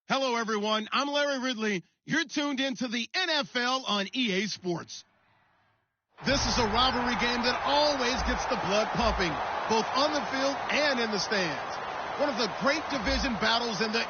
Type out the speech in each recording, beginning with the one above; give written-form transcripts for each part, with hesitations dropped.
Hello, everyone. I'm Larry Ridley. You're tuned into the NFL on EA Sports. This is a rivalry game that always gets the blood pumping, both on the field and in the stands. One of the great division battles in the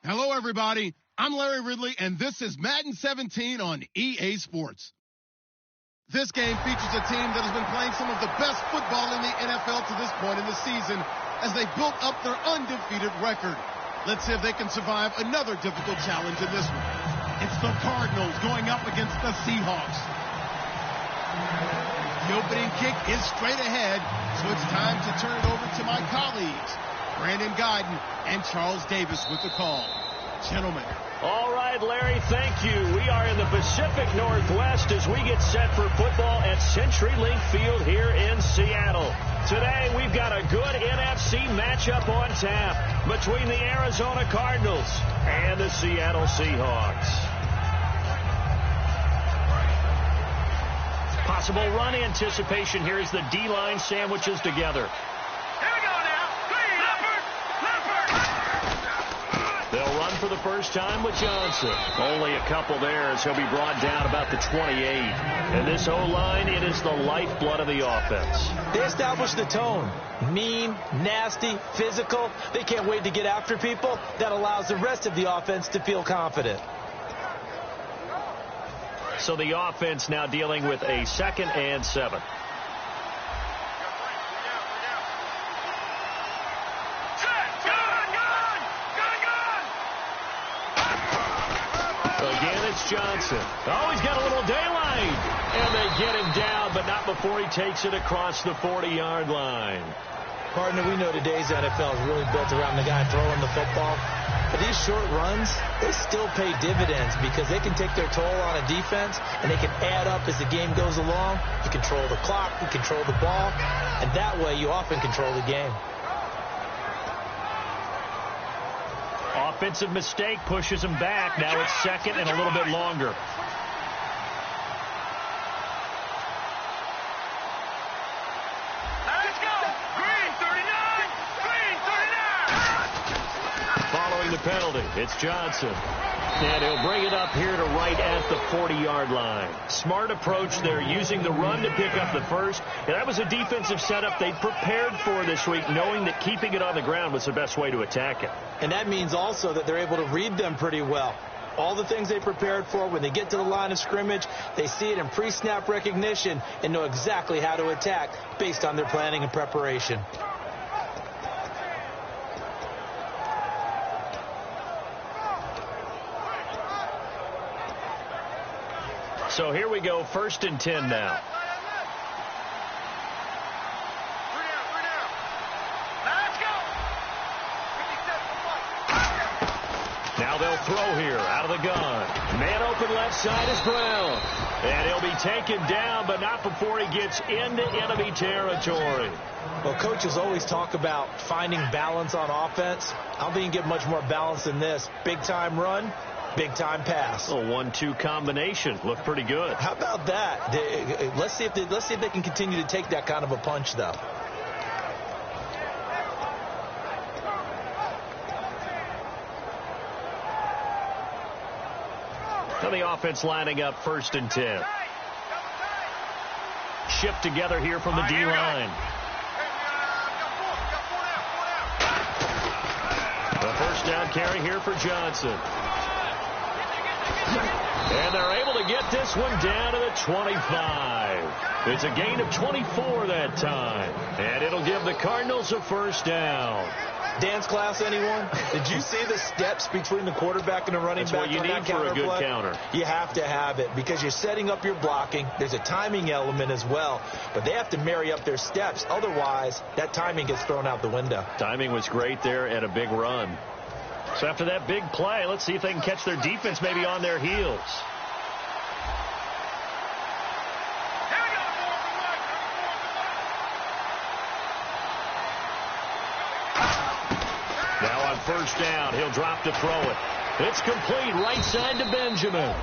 Hello, everybody. I'm Larry Ridley, and this is Madden 17 on EA Sports. This game features a team that has been playing some of the best football in the NFL to this point in the season as they built up their undefeated record. Let's see if they can survive another difficult challenge in this one. It's the Cardinals going up against the Seahawks. The opening kick is straight ahead, so it's time to turn it over to my colleagues, Brandon Guyton and Charles Davis with the call. Gentlemen. All right, Larry, thank you. We are in the Pacific Northwest as we get set for football at CenturyLink Field here in Seattle. Today, we've got a good NFC matchup on tap between the Arizona Cardinals and the Seattle Seahawks. Possible run anticipation here as the D-line sandwiches together. They'll run for the first time with Johnson. Only a couple there as he'll be brought down about the 28. And this O-line, it is the lifeblood of the offense. They establish the tone. Mean, nasty, physical. They can't wait to get after people. That allows the rest of the offense to feel confident. So the offense now dealing with a 2nd and 7. Johnson. Oh, he's got a little daylight. And they get him down, but not before he takes it across the 40-yard line. Partner, we know today's NFL is really built around the guy throwing the football. But these short runs, they still pay dividends because they can take their toll on a defense, and they can add up as the game goes along. You control the clock, you control the ball, and that way you often control the game. offensive mistake pushes them back. Now it's second and a little bit longer. Let's go. Green 39. Green 39. Following the penalty, it's Johnson. And he'll bring it up here to right at the 40-yard line. Smart approach there, using the run to pick up the first. And that was a defensive setup they prepared for this week, knowing that keeping it on the ground was the best way to attack it. And that means also that they're able to read them pretty well. All the things they prepared for, when they get to the line of scrimmage, they see it in pre-snap recognition and know exactly how to attack based on their planning and preparation. So here we go, 1st and 10 now. Now they'll throw here out of the gun. Man open left side is Brown. And he'll be taken down, but not before he gets into enemy territory. Well, coaches always talk about finding balance on offense. I don't think you can get much more balance than this. Big-time run, big-time pass. A 1-2 combination. Looked pretty good. How about that? Let's see if they can continue to take that kind of a punch, though. So the offense lining up 1st and 10. Shipped together here from the D-line. The first down carry here for Johnson. And they're able to get this one down to the 25. It's a gain of 24 that time. And it'll give the Cardinals a first down. Dance class, anyone? Did you see the steps between the quarterback and the running back? That's what you need for a good counter. You have to have it because you're setting up your blocking. There's a timing element as well, but they have to marry up their steps. Otherwise, that timing gets thrown out the window. Timing was great there and a big run. So after that big play, let's see if they can catch their defense maybe on their heels. Now on first down, he'll drop to throw it. It's complete right side to Benjamin.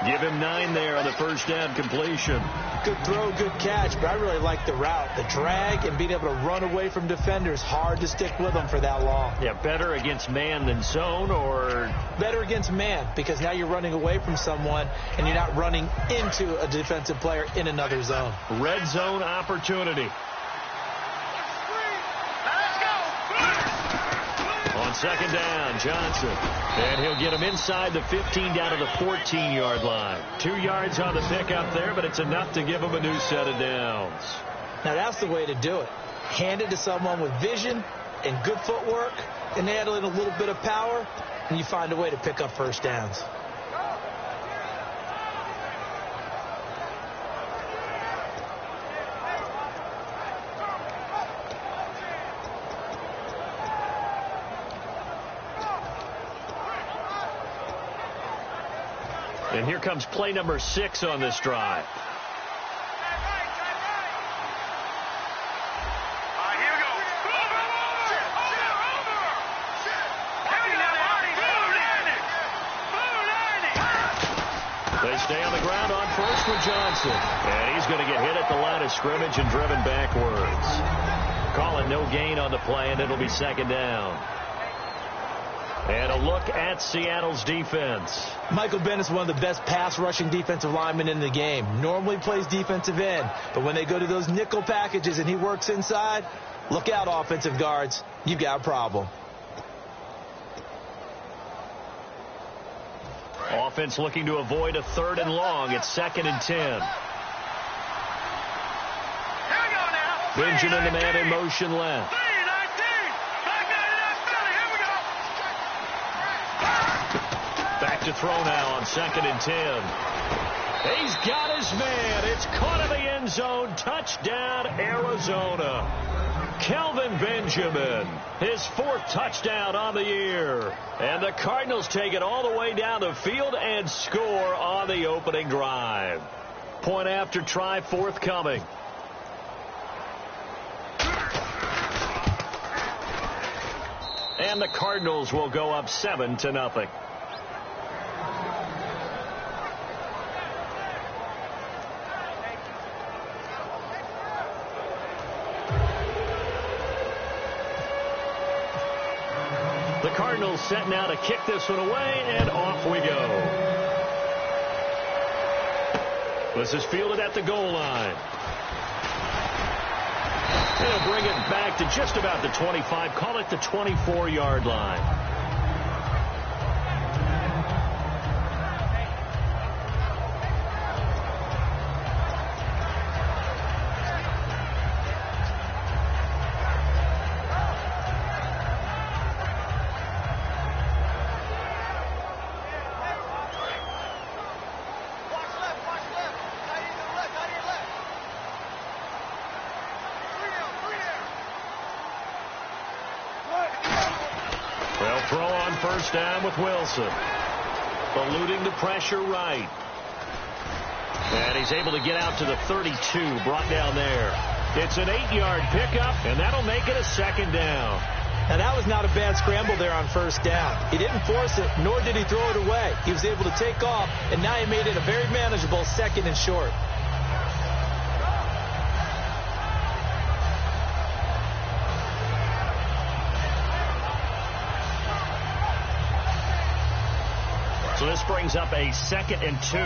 Give him 9 there on the first down completion. Good throw, good catch, but I really like the route. The drag and being able to run away from defenders, hard to stick with them for that long. Yeah, better against man than zone, or? Better against man, because now you're running away from someone and you're not running into a defensive player in another zone. Red zone opportunity. On second down, Johnson. And he'll get him inside the 15 down to the 14-yard line. 2 yards on the pickup there, but it's enough to give him a new set of downs. Now that's the way to do it. Hand it to someone with vision and good footwork, and add in a little bit of power, and you find a way to pick up first downs. And here comes play number 6 on this drive. They stay on the ground on first with Johnson. And he's going to get hit at the line of scrimmage and driven backwards. Calling no gain on the play, and it'll be second down. And a look at Seattle's defense. Michael Bennett's one of the best pass-rushing defensive linemen in the game. Normally plays defensive end, but when they go to those nickel packages and he works inside, look out, offensive guards. You've got a problem. Offense looking to avoid a 3rd and long. It's 2nd and 10. Benjamin, the man in motion left. Back to throw now on 2nd and 10. He's got his man. It's caught in the end zone. Touchdown, Arizona. Kelvin Benjamin, his 4th touchdown on the year. And the Cardinals take it all the way down the field and score on the opening drive. Point after try forthcoming. And the Cardinals will go up 7-0. The Cardinals set now to kick this one away, and off we go. This is fielded at the goal line. He'll bring it back to just about the 25, call it the 24-yard line. They'll throw on first down with Wilson. Eluding the pressure right. And he's able to get out to the 32, brought down there. It's an 8-yard pickup, and that'll make it a second down. And that was not a bad scramble there on first down. He didn't force it, nor did he throw it away. He was able to take off, and now he made it a very manageable second and short. So this brings up a 2nd and 2.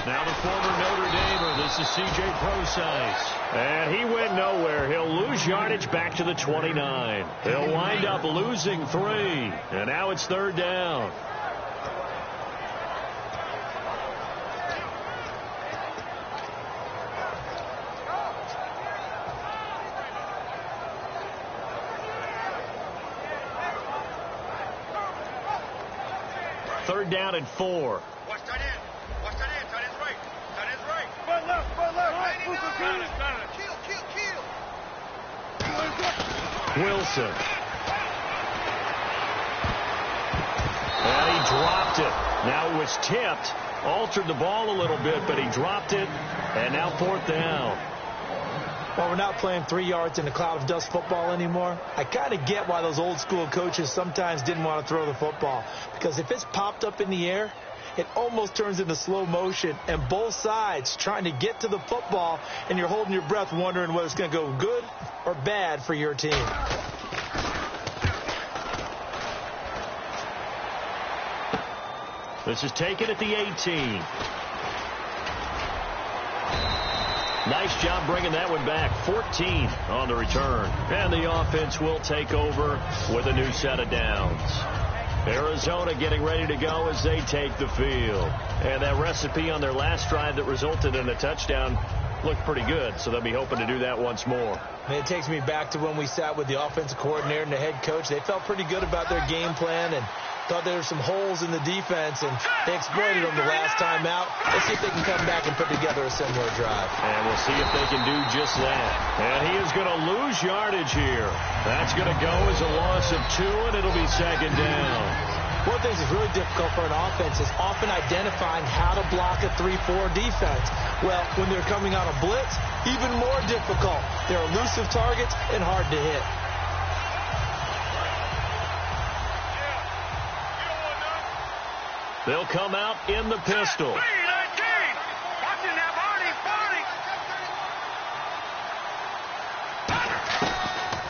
Now the former Notre Damer, this is C.J. Prosise. And he went nowhere. He'll lose yardage back to the 29. He'll wind up losing 3. And now it's 3rd down. Third down and 4. Watch tight end. Watch tight end. Tight end's right. Tight end's right. Front left. Front left. Kill. Wilson. And he dropped it. Now it was tipped. Altered the ball a little bit, but he dropped it. And now 4th down. Well, we're not playing 3 yards in a cloud of dust football anymore. I kind of get why those old school coaches sometimes didn't want to throw the football. Because if it's popped up in the air, it almost turns into slow motion. And both sides trying to get to the football, and you're holding your breath wondering whether it's going to go good or bad for your team. This is taken at the 18. Nice job bringing that one back. 14 on the return. And the offense will take over with a new set of downs. Arizona getting ready to go as they take the field. And that recipe on their last drive that resulted in a touchdown looked pretty good, so they'll be hoping to do that once more. It takes me back to when we sat with the offensive coordinator and the head coach. They felt pretty good about their game plan and thought there were some holes in the defense, and they exploited them the last time out. Let's see if they can come back and put together a similar drive. And we'll see if they can do just that. And he is going to lose yardage here. That's going to go as a loss of 2, and it'll be 2nd down. One of the things that's really difficult for an offense is often identifying how to block a 3-4 defense. Well, when they're coming on a blitz, even more difficult. They're elusive targets and hard to hit. They'll come out in the pistol.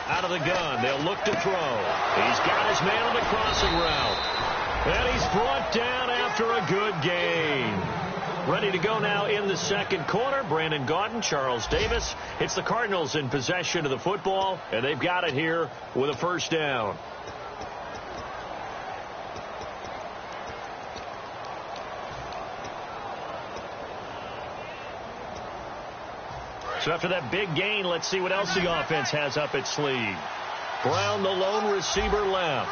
Out of the gun, they'll look to throw. He's got his man on the crossing route. And he's brought down after a good gain. Ready to go now in the second quarter. Brandon Gaudin, Charles Davis. It's the Cardinals in possession of the football, and they've got it here with a first down. So after that big gain, let's see what else the offense has up its sleeve. Brown, the lone receiver, left.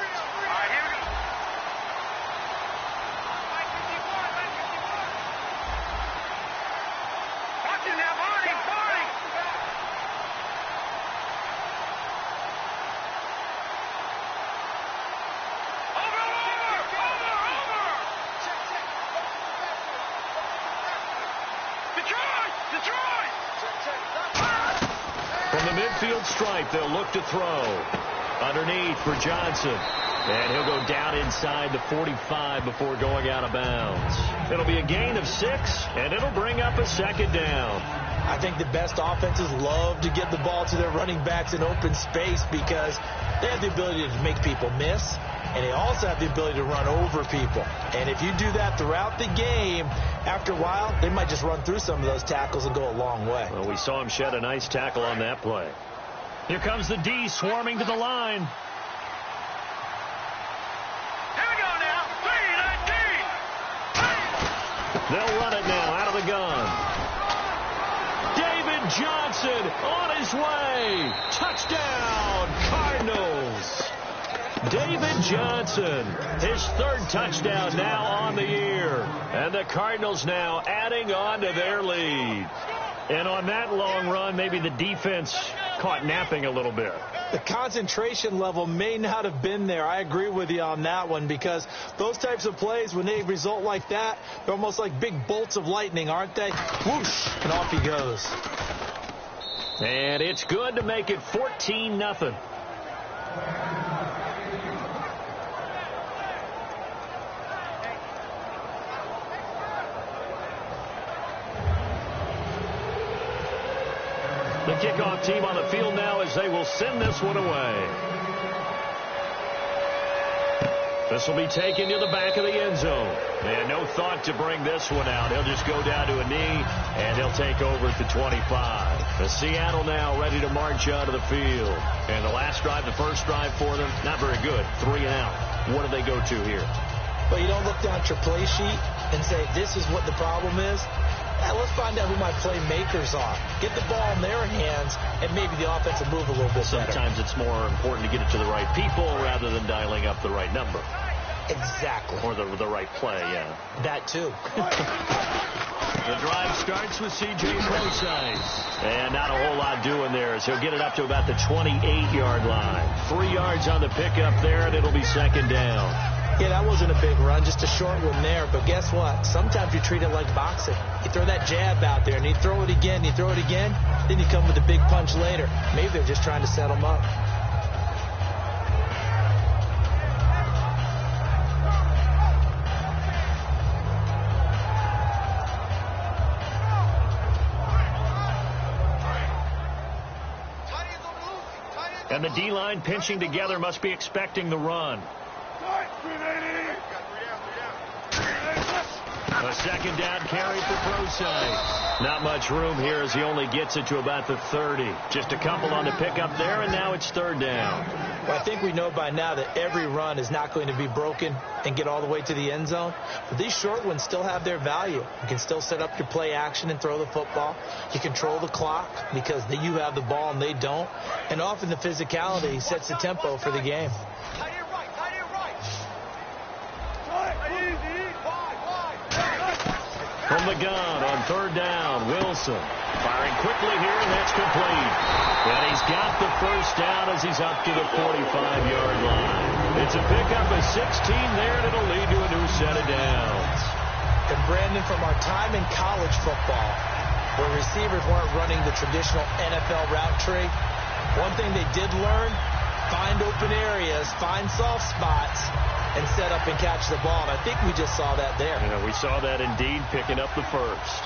midfield stripe, they'll look to throw. Underneath for Johnson. And he'll go down inside the 45 before going out of bounds. It'll be a gain of 6, and it'll bring up a second down. I think the best offenses love to get the ball to their running backs in open space because they have the ability to make people miss, and they also have the ability to run over people. And if you do that throughout the game, after a while, they might just run through some of those tackles and go a long way. Well, we saw him shed a nice tackle on that play. Here comes the D swarming to the line. Here we go now. 3-19. They'll run it now out of the gun. David Johnson on his way. Touchdown, Cardinals. David Johnson, his 3rd touchdown now on the year. And the Cardinals now adding on to their lead. And on that long run, maybe the defense caught napping a little bit. The concentration level may not have been there. I agree with you on that one because those types of plays, when they result like that, they're almost like big bolts of lightning, aren't they? Whoosh, and off he goes. And it's good to make it 14-0. The kickoff team on the field now as they will send this one away. This will be taken to the back of the end zone. And no thought to bring this one out. He'll just go down to a knee, and he'll take over at the 25. The Seattle now ready to march out of the field. And the last drive, the first drive for them, not very good. 3 and out. What do they go to here? Well, you don't look down at your play sheet and say, this is what the problem is. Yeah, let's find out who my playmakers are. Get the ball in their hands, and maybe the offense will move a little bit better. Sometimes it's more important to get it to the right people rather than dialing up the right number. Exactly. Or the right play, yeah. That, too. The drive starts with C.J. Prosise. And not a whole lot doing there as he'll get it up to about the 28-yard line. 3 yards on the pickup there, and it'll be second down. Yeah, that wasn't a big run, just a short one there. But guess what? Sometimes you treat it like boxing. You throw that jab out there, and you throw it again, you throw it again, then you come with a big punch later. Maybe they're just trying to set them up. And the D-line pinching together must be expecting the run. A second down carry for Prosise. Not much room here as he only gets it to about the 30. Just a couple on the pickup there, and now it's third down. Well, I think we know by now that every run is not going to be broken and get all the way to the end zone. But these short ones still have their value. You can still set up your play action and throw the football. You control the clock because you have the ball and they don't. And often the physicality sets the tempo for the game. From the gun on third down, Wilson firing quickly here, and that's complete. And he's got the first down as he's up to the 45-yard line. It's a pickup of 16 there, and it'll lead to a new set of downs. And Brandon, from our time in college football, where receivers weren't running the traditional NFL route tree, one thing they did learn, find open areas, find soft spots, and set up and catch the ball. And I think we just saw that there. Yeah, we saw that indeed, picking up the first.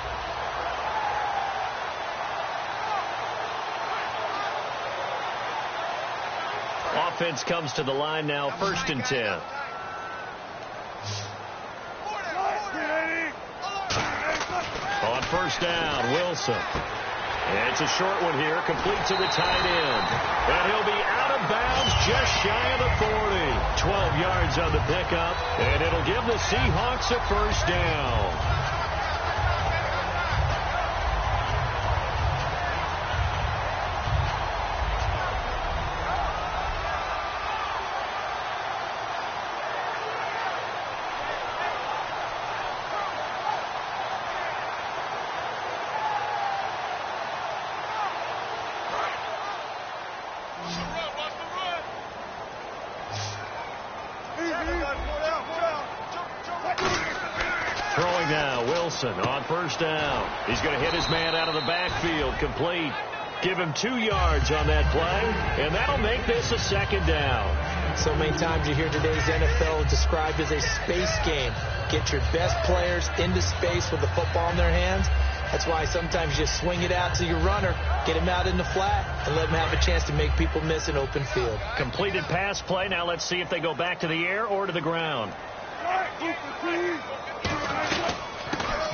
Offense comes to the line now, 1st and 10. On first down, Wilson. And it's a short one here, complete to the tight end. And he'll be out of bounds just shy of the 40. 12 yards on the pickup, and it'll give the Seahawks a first down. Throwing now, Wilson on first down. He's going to hit his man out of the backfield, complete. Give him 2 yards on that play, and that'll make this a 2nd down. So many times you hear today's NFL described as a space game. Get your best players into space with the football in their hands. That's why sometimes you just swing it out to your runner, get him out in the flat, and let him have a chance to make people miss an open field. Completed pass play. Now let's see if they go back to the air or to the ground.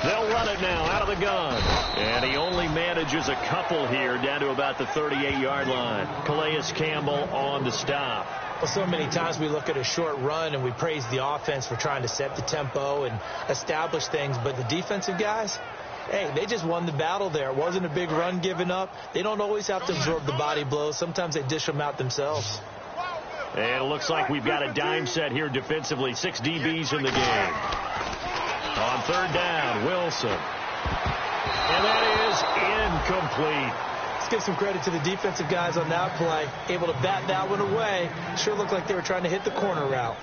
They'll run it now out of the gun. And he only manages a couple here down to about the 38-yard line. Calais Campbell on the stop. Well, so many times we look at a short run and we praise the offense for trying to set the tempo and establish things. But the defensive guys, hey, they just won the battle there. It wasn't a big run given up. They don't always have to absorb the body blows. Sometimes they dish them out themselves. And it looks like we've got a dime set here defensively. 6 DBs in the game. On 3rd down, Wilson. And that is incomplete. Let's give some credit to the defensive guys on that play. Able to bat that one away. Sure looked like they were trying to hit the corner route.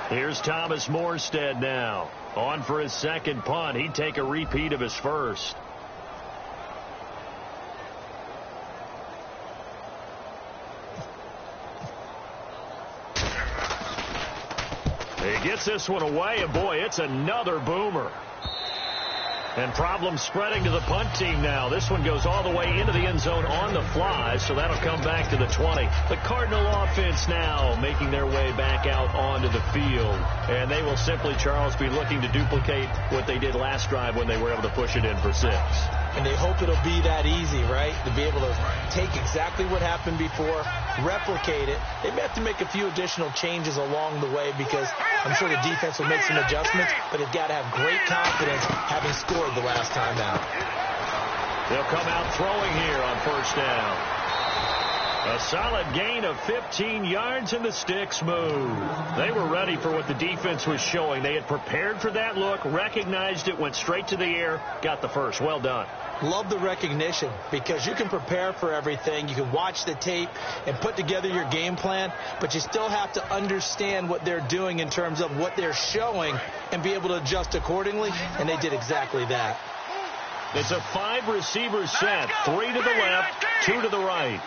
Here's Thomas Morstead now. On for his 2nd punt. He'd take a repeat of his first. He gets this one away, and boy, it's another boomer. And problems spreading to the punt team now. This one goes all the way into the end zone on the fly, so that'll come back to the 20. The Cardinal offense now making their way back out onto the field. And they will simply, Charles, be looking to duplicate what they did last drive when they were able to push it in for 6. And they hope it'll be that easy, right? To be able to take exactly what happened before, replicate it. They may have to make a few additional changes along the way because I'm sure the defense will make some adjustments, but they've got to have great confidence having scored the last time out. They'll come out throwing here on 1st down. A solid gain of 15 yards, and the sticks move. They were ready for what the defense was showing. They had prepared for that look, recognized it, went straight to the air, got the first. Well done. Love the recognition because you can prepare for everything. You can watch the tape and put together your game plan, but you still have to understand what they're doing in terms of what they're showing and be able to adjust accordingly, and they did exactly that. It's a 5-receiver set, 3 to the left, 2 to the right.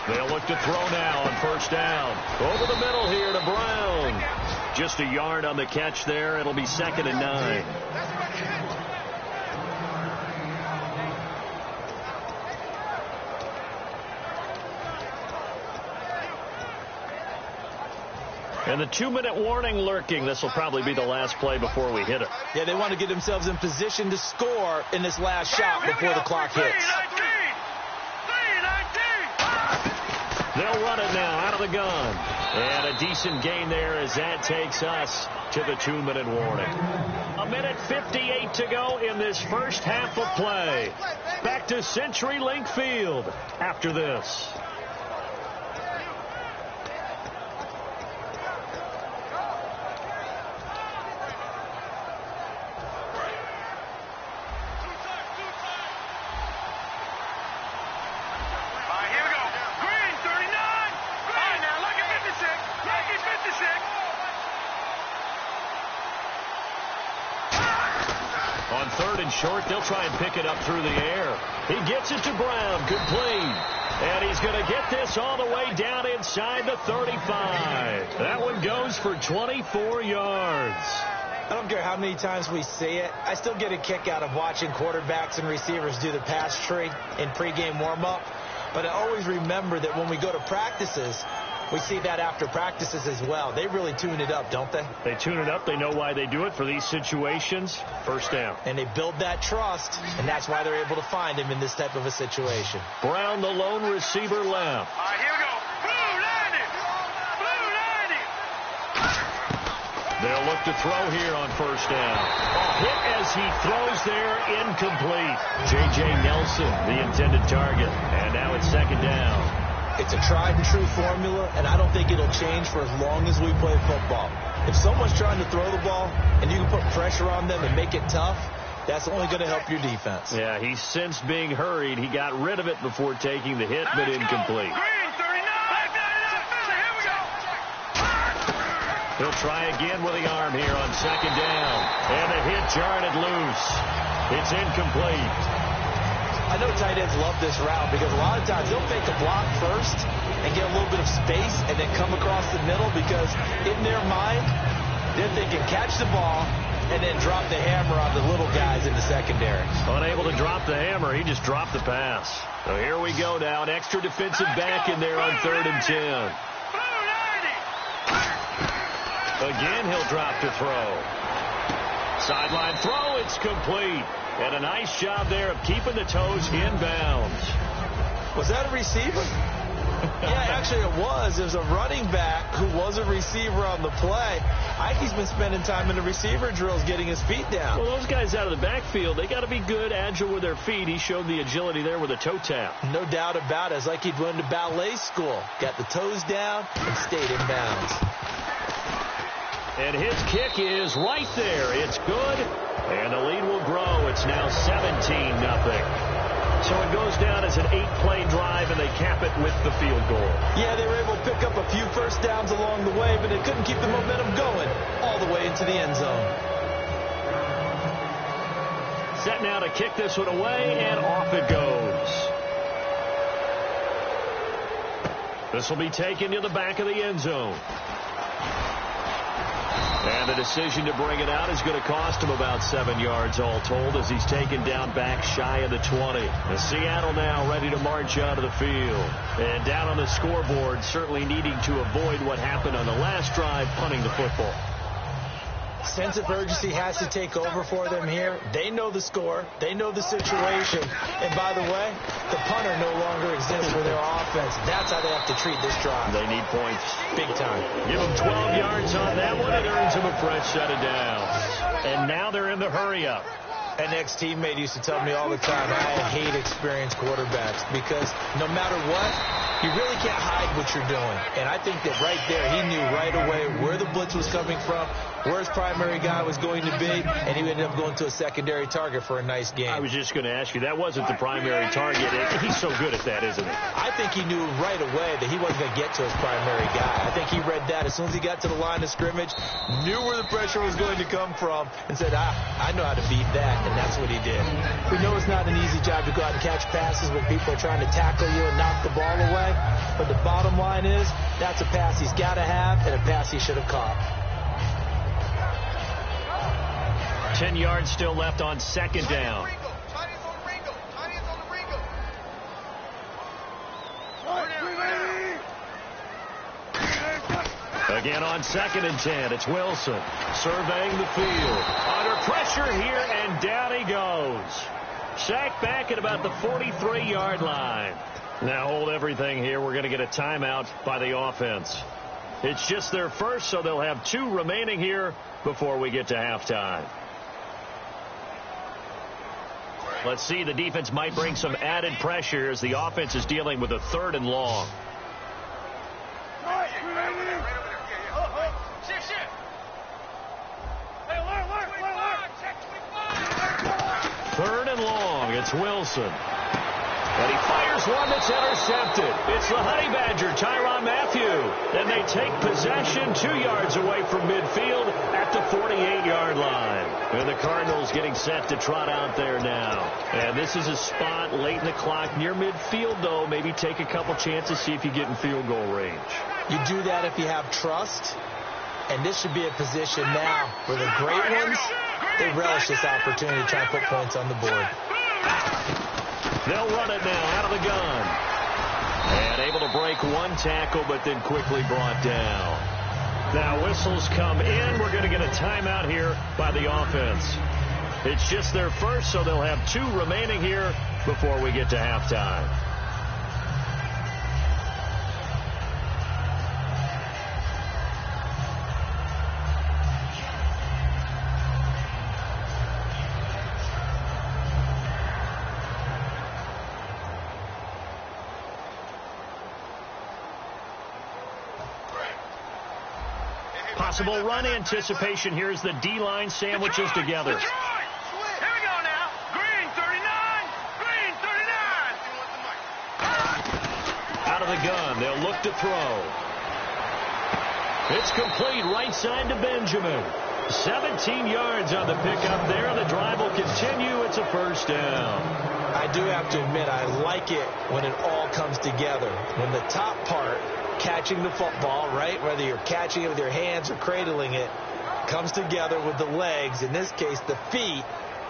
They'll look to throw now on 1st down. Over the middle here to Brown. Just a yard on the catch there. It'll be 2nd and 9. And the 2-minute warning lurking. This will probably be the last play before we hit it. Yeah, they want to get themselves in position to score in this last shot before the clock hits. They'll run it now out of the gun. And a decent gain there as that takes us to the 2-minute warning. 1:58 to go in this first half of play. Back to CenturyLink Field after this. On 3rd and short, they'll try and pick it up through the air. He gets it to Brown, complete. And he's going to get this all the way down inside the 35. That one goes for 24 yards. I don't care how many times we see it. I still get a kick out of watching quarterbacks and receivers do the pass tree in pregame warm-up. But I always remember that when we go to practices, we see that after practices as well. They really tune it up, don't they? They tune it up. They know why they do it for these situations. 1st down. And they build that trust, and that's why they're able to find him in this type of a situation. Brown, the lone receiver, left. All right, here we go. Blue 90. Blue 90. They'll look to throw here on 1st down. A hit as he throws there, incomplete. J.J. Nelson, the intended target. And now it's 2nd down. It's a tried-and-true formula, and I don't think it'll change for as long as we play football. If someone's trying to throw the ball and you can put pressure on them and make it tough, That's only going to help your defense. Yeah, he sensed being hurried. He got rid of it before taking the hit, but incomplete. He'll try again with the arm here on second down. And the hit jarred it loose. It's incomplete. I know tight ends love this route because a lot of times they'll fake a block first and get a little bit of space and then come across the middle because in their mind, they're thinking catch the ball and then drop the hammer on the little guys in the secondary. Unable to drop the hammer, he just dropped the pass. So here we go now. An extra defensive back in there on 3rd and 10. Again, he'll drop to throw. Sideline throw, it's complete. And a nice job there of keeping the toes inbounds. Was that a receiver? Yeah, actually it was. There's a running back who was a receiver on the play. I think he's been spending time in the receiver drills getting his feet down. Well, those guys out of the backfield, they got to be good, agile with their feet. He showed the agility there with a toe tap. No doubt about it. It's like he'd went to ballet school. Got the toes down and stayed in bounds. And his kick is right there. It's good. And the lead will grow. It's now 17-0. So it goes down as an 8-play drive, and they cap it with the field goal. Yeah, they were able to pick up a few first downs along the way, but they couldn't keep the momentum going all the way into the end zone. Set now to kick this one away, and off it goes. This will be taken to the back of the end zone. And the decision to bring it out is going to cost him about 7 yards all told as he's taken down back shy of the 20. And Seattle now ready to march out of the field. And down on the scoreboard, certainly needing to avoid what happened on the last drive, punting the football. Sense of urgency has to take over for them here. They know the score. They know the situation. And by the way, the punter no longer exists for their offense. That's how they have to treat this drive. They need points. Big time. Give them 12 yards on that one. It earns them a fresh set of downs. And now they're in the hurry-up. An ex-teammate used to tell me all the time, I hate experienced quarterbacks because no matter what, you really can't hide what you're doing. And I think that right there, he knew right away where the blitz was coming from, where his primary guy was going to be, and he ended up going to a secondary target for a nice game. I was just going to ask you, that wasn't the primary target. He's so good at that, isn't he? I think he knew right away that he wasn't going to get to his primary guy. I think he read that as soon as he got to the line of scrimmage, knew where the pressure was going to come from, and said, I know how to beat that, and that's what he did. We know it's not an easy job to go out and catch passes when people are trying to tackle you and knock the ball away, but the bottom line is that's a pass he's got to have and a pass he should have caught. 10 yards still left on second down. Again on 2nd and 10, it's Wilson surveying the field. Under pressure here, and down he goes. Sacked back at about the 43-yard line. Now hold everything here. We're going to get a timeout by the offense. It's just their first, so they'll have 2 remaining here before we get to halftime. Let's see, the defense might bring some added pressure as the offense is dealing with a 3rd and long. Third and long, it's Wilson. And he fires one that's intercepted. It's the Honey Badger, Tyrann Mathieu. Then they take possession 2 yards away from midfield at the 48-yard line. And the Cardinals getting set to trot out there now. And this is a spot late in the clock near midfield, though. Maybe take a couple chances, see if you get in field goal range. You do that if you have trust. And this should be a position now where the great ones, they relish this opportunity to try and put points on the board. They'll run it now out of the gun. And able to break one tackle, but then quickly brought down. Now whistles come in. We're going to get a timeout here by the offense. It's just their first, so they'll have 2 remaining here before we get to halftime. Possible run anticipation. Here's the D-line sandwiches together. Here we go of the gun. They'll look to throw. It's complete right side to Benjamin. 17 yards on the pickup there. The drive will continue. It's a first down. I do have to admit, I like it when it all comes together. When the top part, catching the football, right, whether you're catching it with your hands or cradling it, comes together with the legs. In this case, the feet,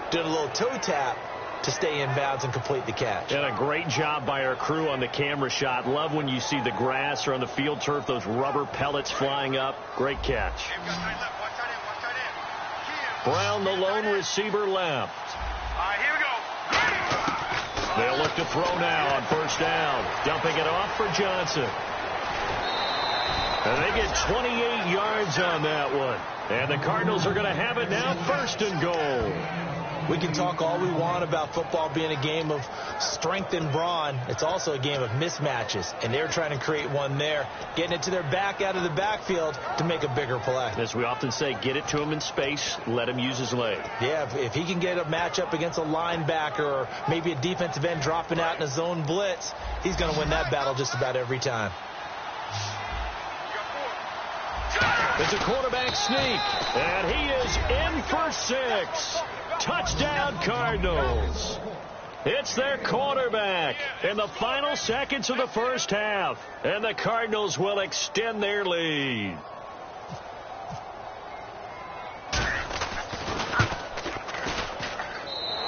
did a little toe tap to stay in bounds and complete the catch. And a great job by our crew on the camera shot. Love when you see the grass or on the field turf, those rubber pellets flying up. Great catch. Brown, the lone receiver, left. Here we go. They'll look to throw now on first down. Dumping it off for Johnson. And they get 28 yards on that one. And the Cardinals are going to have it now, first and goal. We can talk all we want about football being a game of strength and brawn. It's also a game of mismatches, and they're trying to create one there, getting it to their back out of the backfield to make a bigger play. As we often say, get it to him in space, let him use his leg. Yeah, if he can get a matchup against a linebacker or maybe a defensive end dropping out in a zone blitz, he's going to win that battle just about every time. It's a quarterback sneak, and he is in for 6. Touchdown, Cardinals. It's their quarterback in the final seconds of the first half, and the Cardinals will extend their lead.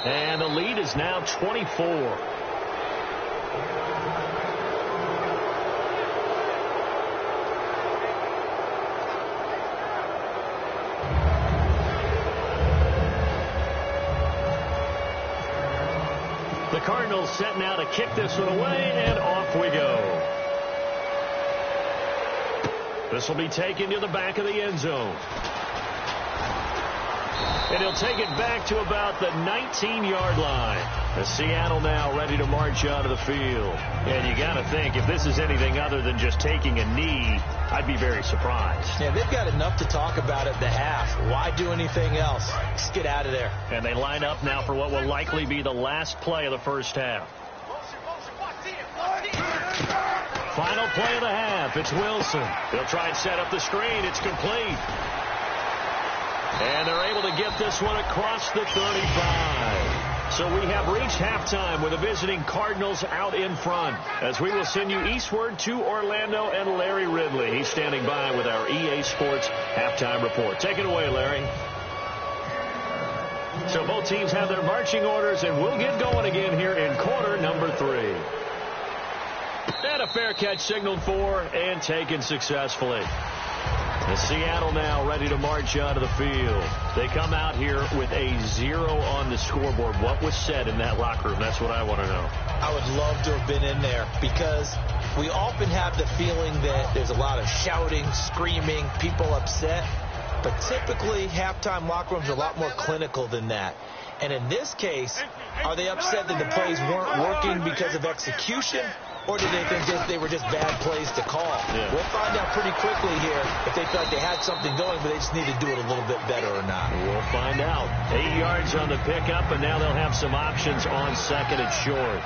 And the lead is now 24. The Cardinals set now to kick this one away, and off we go. This will be taken to the back of the end zone. And he'll take it back to about the 19-yard line. As Seattle now ready to march out of the field. And you got to think, if this is anything other than just taking a knee, I'd be very surprised. Yeah, they've got enough to talk about at the half. Why do anything else? Just get out of there. And they line up now for what will likely be the last play of the first half. Final play of the half. It's Wilson. They'll try and set up the screen. It's complete. And they're able to get this one across the 35. So we have reached halftime with the visiting Cardinals out in front. As we will send you eastward to Orlando and Larry Ridley. He's standing by with our EA Sports halftime report. Take it away, Larry. So both teams have their marching orders, and we'll get going again here in quarter number 3. And a fair catch signaled for and taken successfully. And Seattle now ready to march out of the field. They come out here with a 0 on the scoreboard. What was said in that locker room? That's what I want to know. I would love to have been in there because we often have the feeling that there's a lot of shouting, screaming, people upset. But typically, halftime locker rooms are a lot more clinical than that. And in this case, are they upset that the plays weren't working because of execution? Or do they think they were just bad plays to call? Yeah. We'll find out pretty quickly here if they feel like they had something going, but they just need to do it a little bit better or not. We'll find out. 8 yards on the pickup, and now they'll have some options on second and short.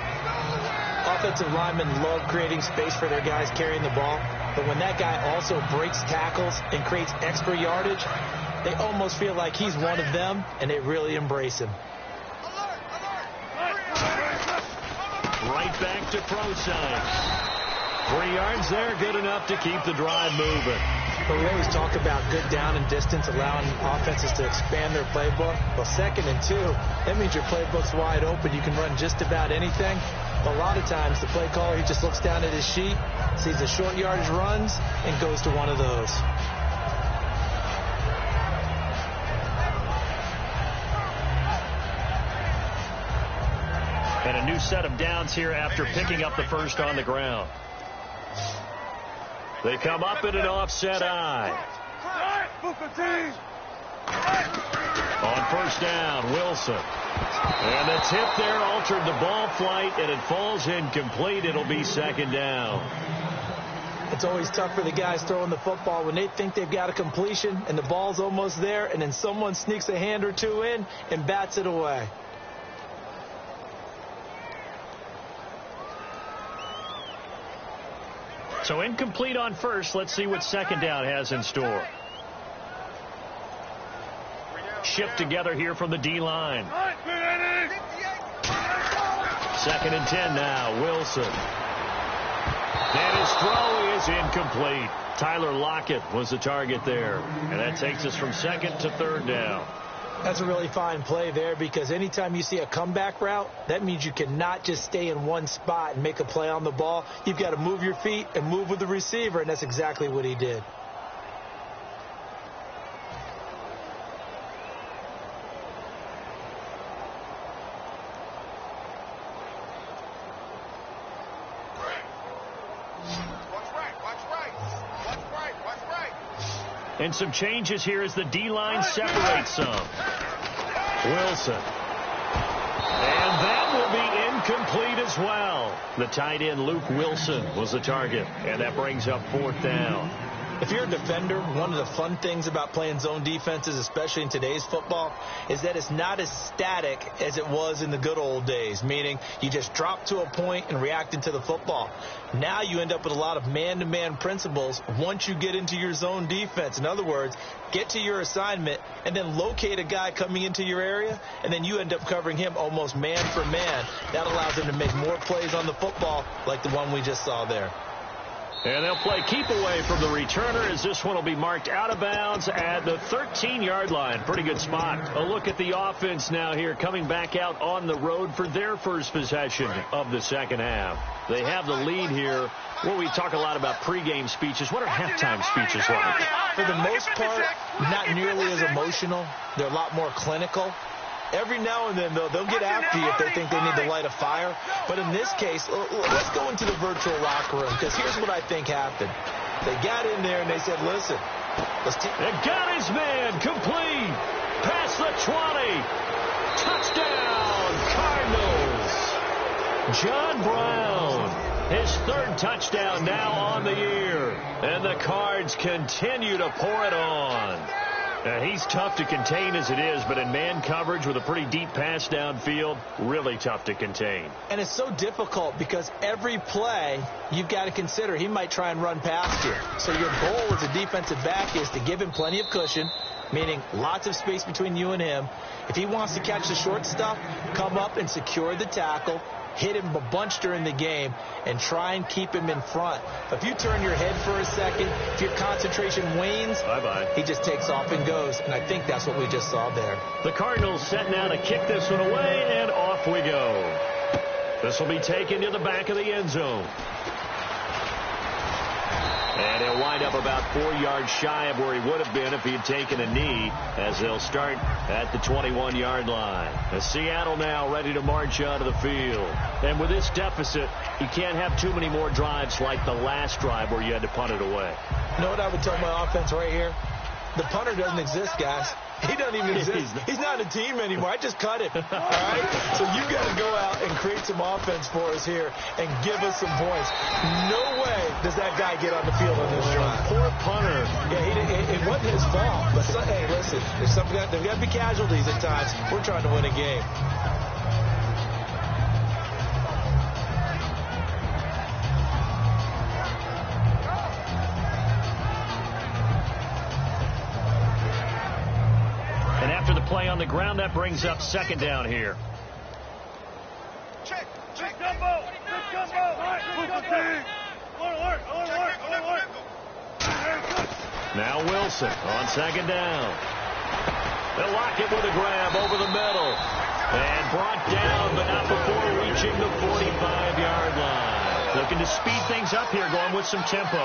Offensive linemen love creating space for their guys carrying the ball, but when that guy also breaks tackles and creates extra yardage, they almost feel like he's one of them, and they really embrace him. Right back to Prosine. 3 yards there, good enough to keep the drive moving. But we always talk about good down and distance, allowing offenses to expand their playbook. Well, 2nd and 2, that means your playbook's wide open. You can run just about anything. But a lot of times, the play caller, he just looks down at his sheet, sees the short yardage runs, and goes to one of those. And a new set of downs here after picking up the first on the ground. They come up in an offset eye. On first down, Wilson. And the tip there altered the ball flight, and it falls incomplete. It'll be 2nd down. It's always tough for the guys throwing the football when they think they've got a completion and the ball's almost there, and then someone sneaks a hand or two in and bats it away. So incomplete on first. Let's see what second down has in store. Shift together here from the D-line. 2nd and 10 now. Wilson. And his throw is incomplete. Tyler Lockett was the target there. And that takes us from 2nd to 3rd down. That's a really fine play there, because anytime you see a comeback route, that means you cannot just stay in one spot and make a play on the ball. You've got to move your feet and move with the receiver, and that's exactly what he did. And some changes here as the D-line separates some. Wilson. And that will be incomplete as well. The tight end, Luke Wilson, was the target. And that brings up 4th down. If you're a defender, one of the fun things about playing zone defenses, especially in today's football, is that it's not as static as it was in the good old days, meaning you just drop to a point and react into the football. Now you end up with a lot of man-to-man principles once you get into your zone defense. In other words, get to your assignment and then locate a guy coming into your area, and then you end up covering him almost man for man. That allows him to make more plays on the football like the one we just saw there. And they'll play keep away from the returner, as this one will be marked out of bounds at the 13-yard line. Pretty good spot. A look at the offense now here, coming back out on the road for their first possession of the second half. They have the lead here. Well, we talk a lot about pregame speeches. What are halftime speeches like? For the most part, not nearly as emotional. They're a lot more clinical. Every now and then, though, they'll get after you if they think they need to light a fire. But in this case, let's go into the virtual locker room, because here's what I think happened. They got in there and they said, listen, let's take... They got his man complete. Past the 20. Touchdown, Cardinals. John Brown, his 3rd touchdown now on the year. And the Cards continue to pour it on. He's tough to contain as it is, but in man coverage with a pretty deep pass downfield, really tough to contain. And it's so difficult because every play you've got to consider he might try and run past you. So your goal as a defensive back is to give him plenty of cushion, meaning lots of space between you and him. If he wants to catch the short stuff, come up and secure the tackle, hit him a bunch during the game, and try and keep him in front. If you turn your head for a second, if your concentration wanes, bye-bye, he just takes off and goes. And I think that's what we just saw there. The Cardinals set now to kick this one away, and off we go. This will be taken to the back of the end zone. And he'll wind up about 4 yards shy of where he would have been if he had taken a knee, as they'll start at the 21-yard line. As Seattle now ready to march out of the field. And with this deficit, you can't have too many more drives like the last drive where you had to punt it away. You know what I would tell my offense right here? The punter doesn't exist, guys. He doesn't even exist. He's not a team anymore. I just cut it. All right? So you got to go out and create some offense for us here and give us some points. No way does that guy get on the field on this drive. Poor punter. Yeah, it wasn't his fault. But hey, listen, there's got to be casualties at times. We're trying to win a game. Play on the ground, that brings up 2nd down here. Check gumbo. Good gumbo. Alert. Now Wilson on 2nd down. They'll lock it with a grab over the middle. And brought down, but not before reaching the 45-yard line. Looking to speed things up here, going with some tempo.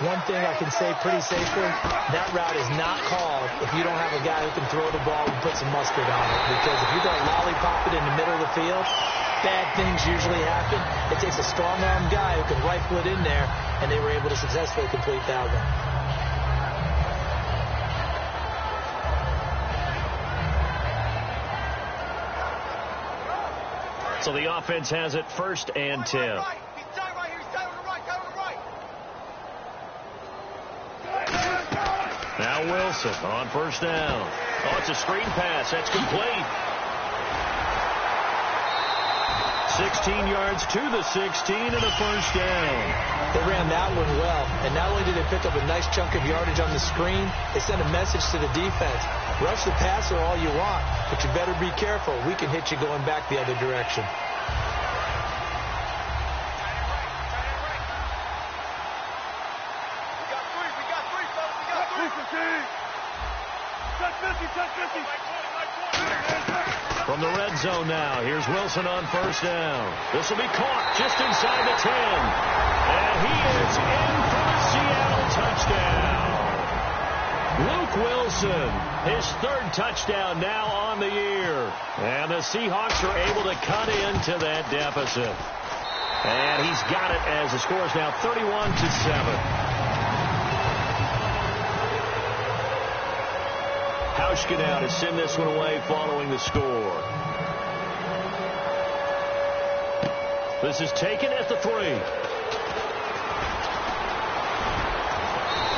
One thing I can say pretty safely, that route is not called if you don't have a guy who can throw the ball and put some mustard on it. Because if you don't lollipop it in the middle of the field, bad things usually happen. It takes a strong-arm guy who can rifle it in there, and they were able to successfully complete that one. So the offense has it 1st and 10. Now Wilson on 1st down. Oh, it's a screen pass. That's complete. 16 yards to the 16 and a first down. They ran that one well, and not only did they pick up a nice chunk of yardage on the screen, they sent a message to the defense. Rush the passer all you want, but you better be careful. We can hit you going back the other direction. From the red zone now, here's Wilson on first down. This will be caught just inside the 10. And he is in for the Seattle touchdown. Luke Wilson, his third touchdown now on the year. And the Seahawks are able to cut into that deficit. And he's got it as the score is now 31-7. Hauschka now to send this one away following the score. This is taken at the 3.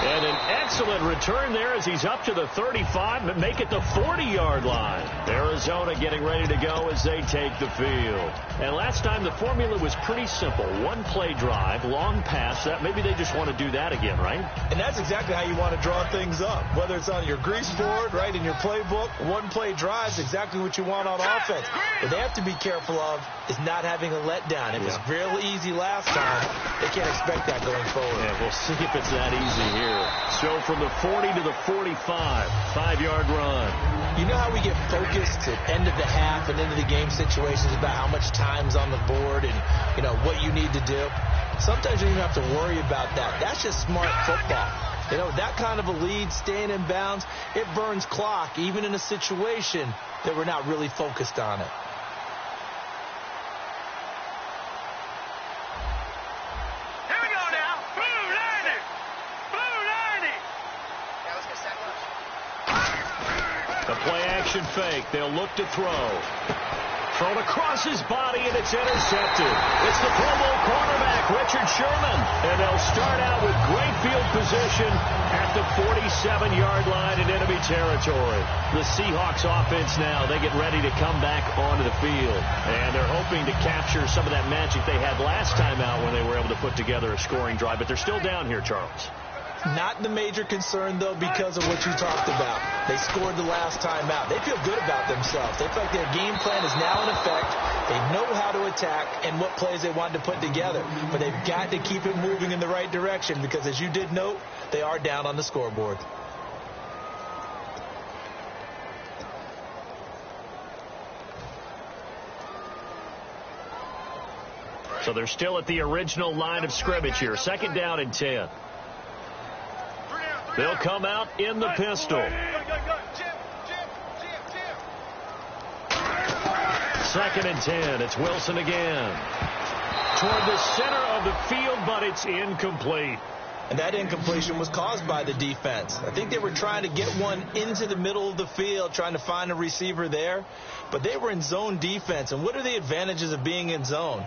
And an excellent return there as he's up to the 35, but make it the 40-yard line. Arizona getting ready to go as they take the field. And last time the formula was pretty simple. One-play drive, long pass. That maybe they just want to do that again, right? And that's exactly how you want to draw things up. Whether it's on your grease board, right, in your playbook, one-play drive is exactly what you want on offense. What they have to be careful of is not having a letdown. It was real easy last time. They can't expect that going forward. Yeah, we'll see if it's that easy here. So from the 40 to the 45, 5-yard run. You know how we get focused at end of the half and into the game situations about how much time's on the board and, you know, what you need to do? Sometimes you don't even have to worry about that. That's just smart football. You know, that kind of a lead, staying in bounds, it burns clock, even in a situation that we're not really focused on it. Play-action fake. They'll look to throw. Thrown across his body, and it's intercepted. It's the Pro Bowl cornerback, Richard Sherman. And they'll start out with great field position at the 47-yard line in enemy territory. The Seahawks offense now, they get ready to come back onto the field. And they're hoping to capture some of that magic they had last time out when they were able to put together a scoring drive. But they're still down here, Charles. Not the major concern, though, because of what you talked about. They scored the last time out. They feel good about themselves. They feel like their game plan is now in effect. They know how to attack and what plays they want to put together. But they've got to keep it moving in the right direction because, as you did note, they are down on the scoreboard. So they're still at the original line of scrimmage here. 2nd down and 10. They'll come out in the pistol. 2nd and 10. It's Wilson again. Toward the center of the field, but it's incomplete. And that incompletion was caused by the defense. I think they were trying to get one into the middle of the field, trying to find a receiver there. But they were in zone defense. And what are the advantages of being in zone?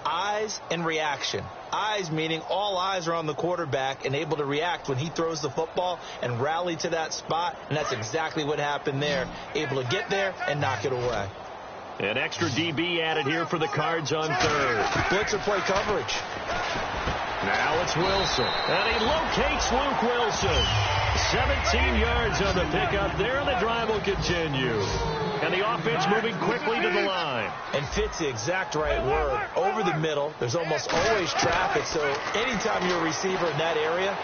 Eyes and reaction. Eyes meaning all eyes are on the quarterback and able to react when he throws the football and rally to that spot. And that's exactly what happened there. Able to get there and knock it away. An extra DB added here for the Cards on 3rd. Blitzer play coverage. Now it's Wilson. And he locates Luke Wilson. 17 yards on the pickup there, and the drive will continue. And the offense moving quickly to the line. And fits the exact right word. Over the middle, there's almost always traffic, so anytime you're a receiver in that area,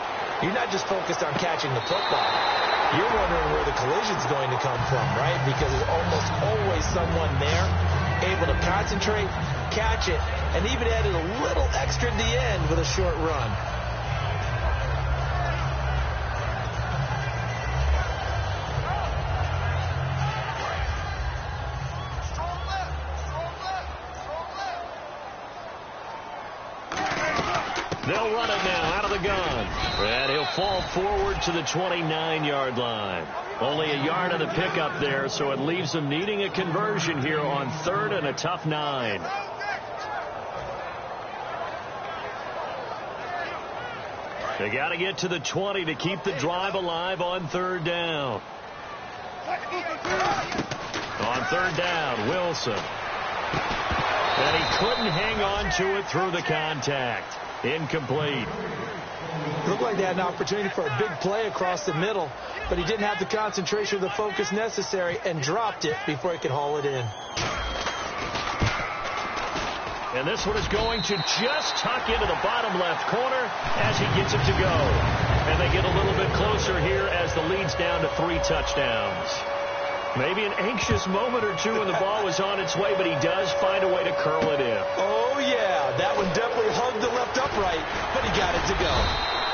you're not just focused on catching the football. You're wondering where the collision's going to come from, right? Because there's almost always someone there able to concentrate, catch it, and even added a little extra at the end with a short run. They'll run it now out of the gun. And he'll fall forward to the 29-yard line. Only a yard of the pickup there, so it leaves them needing a conversion here on 3rd and a tough 9. They got to get to the 20 to keep the drive alive on 3rd down. On 3rd down, Wilson. And he couldn't hang on to it through the contact. Incomplete. It looked like they had an opportunity for a big play across the middle, but he didn't have the concentration or the focus necessary and dropped it before he could haul it in. And this one is going to just tuck into the bottom left corner as he gets it to go. And they get a little bit closer here as the lead's down to 3 touchdowns. Maybe an anxious moment or two when the ball was on its way, but he does find a way to curl it in. Oh, yeah. That one definitely hugged the left upright, but he got it to go.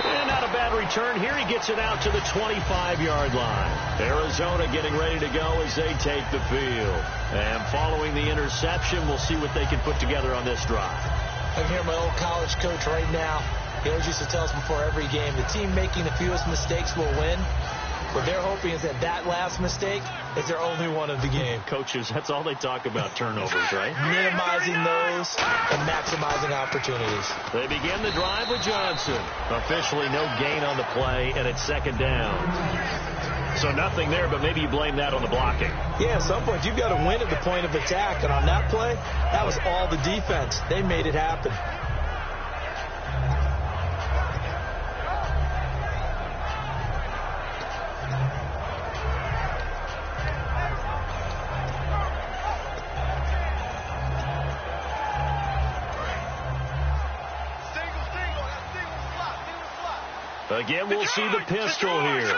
And not a bad return here. He gets it out to the 25-yard line. Arizona getting ready to go as they take the field. And following the interception, we'll see what they can put together on this drive. I can hear my old college coach right now. He always used to tell us before every game, the team making the fewest mistakes will win. What they're hoping is that last mistake is their only one of the game. Coaches, that's all they talk about, turnovers, right? Minimizing those and maximizing opportunities. They begin the drive with Johnson. Officially no gain on the play, and it's 2nd down. So nothing there, but maybe you blame that on the blocking. Yeah, at some point you've got to win at the point of attack, and on that play, that was all the defense. They made it happen. Again, we'll see the pistol here.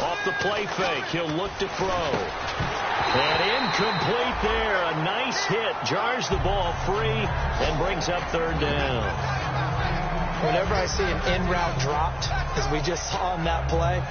Off the play fake, he'll look to throw. And incomplete there. A nice hit. Jars the ball free and brings up 3rd down. Whenever I see an in-route dropped, as we just saw on that play,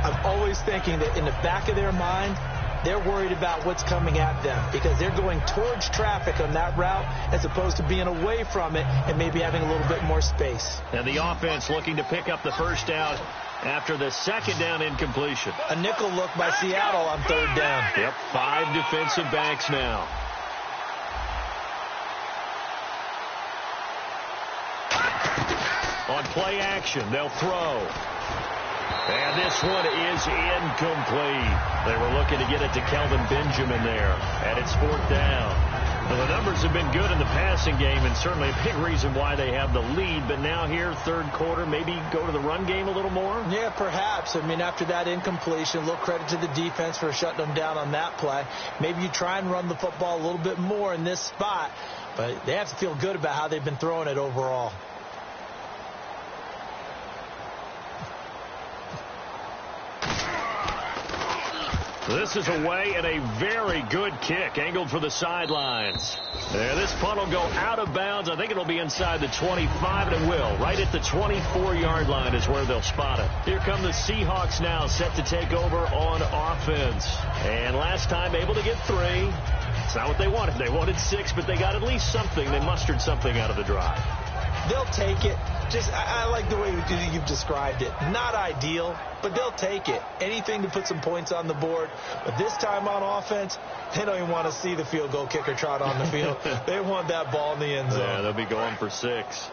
I'm always thinking that in the back of their mind, they're worried about what's coming at them because they're going towards traffic on that route as opposed to being away from it and maybe having a little bit more space. And the offense looking to pick up the 1st down after the 2nd down incompletion. A nickel look by Seattle on 3rd down. Yep, 5 defensive backs now. On play action, they'll throw. And this one is incomplete. They were looking to get it to Kelvin Benjamin there. And it's 4th down. Well, the numbers have been good in the passing game and certainly a big reason why they have the lead. But now here, 3rd quarter, maybe go to the run game a little more? Yeah, perhaps. I mean, after that incompletion, a little credit to the defense for shutting them down on that play. Maybe you try and run the football a little bit more in this spot. But they have to feel good about how they've been throwing it overall. This is away and a very good kick angled for the sidelines. And this punt will go out of bounds. I think it'll be inside the 25, and it will. Right at the 24-yard line is where they'll spot it. Here come the Seahawks now set to take over on offense. And last time able to get 3. It's not what they wanted. They wanted 6, but they got at least something. They mustered something out of the drive. They'll take it. I like the way you've described it. Not ideal, but they'll take it. Anything to put some points on the board. But this time on offense, they don't even want to see the field goal kicker trot on the field. They want that ball in the end zone. Yeah, they'll be going for 6. Watch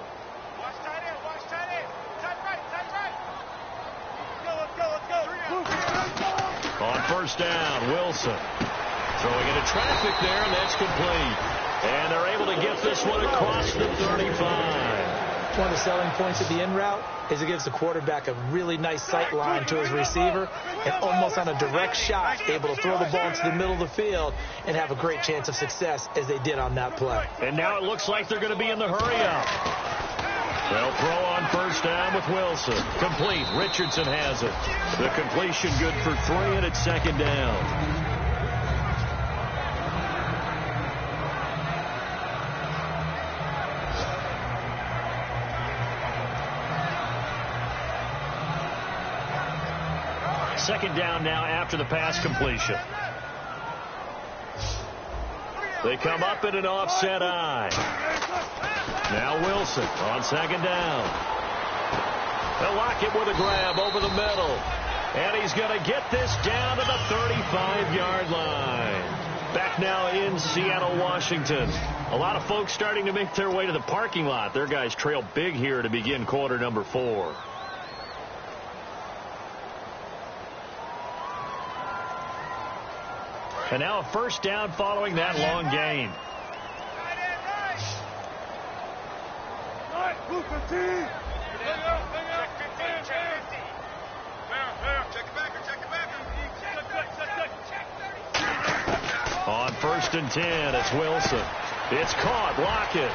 tight end, watch tight end. Tight right, tight right. Let's go. On 1st down, Wilson. Throwing into traffic there, and that's complete. And they're able to get this one across the 35. One of the selling points of the in route is it gives the quarterback a really nice sight line to his receiver and almost on a direct shot able to throw the ball into the middle of the field and have a great chance of success as they did on that play. And now it looks like they're going to be in the hurry-up. They'll throw on 1st down with Wilson. Complete. Richardson has it. The completion good for 3, and it's 2nd down. Second down now after the pass completion. They come up in an offset eye. Now Wilson on 2nd down. They'll lock it with a grab over the middle. And he's going to get this down to the 35-yard line. Back now in Seattle, Washington. A lot of folks starting to make their way to the parking lot. Their guys trail big here to begin quarter number 4. And now a first down following that long gain. On 1st and 10, it's Wilson. It's caught. Lockett.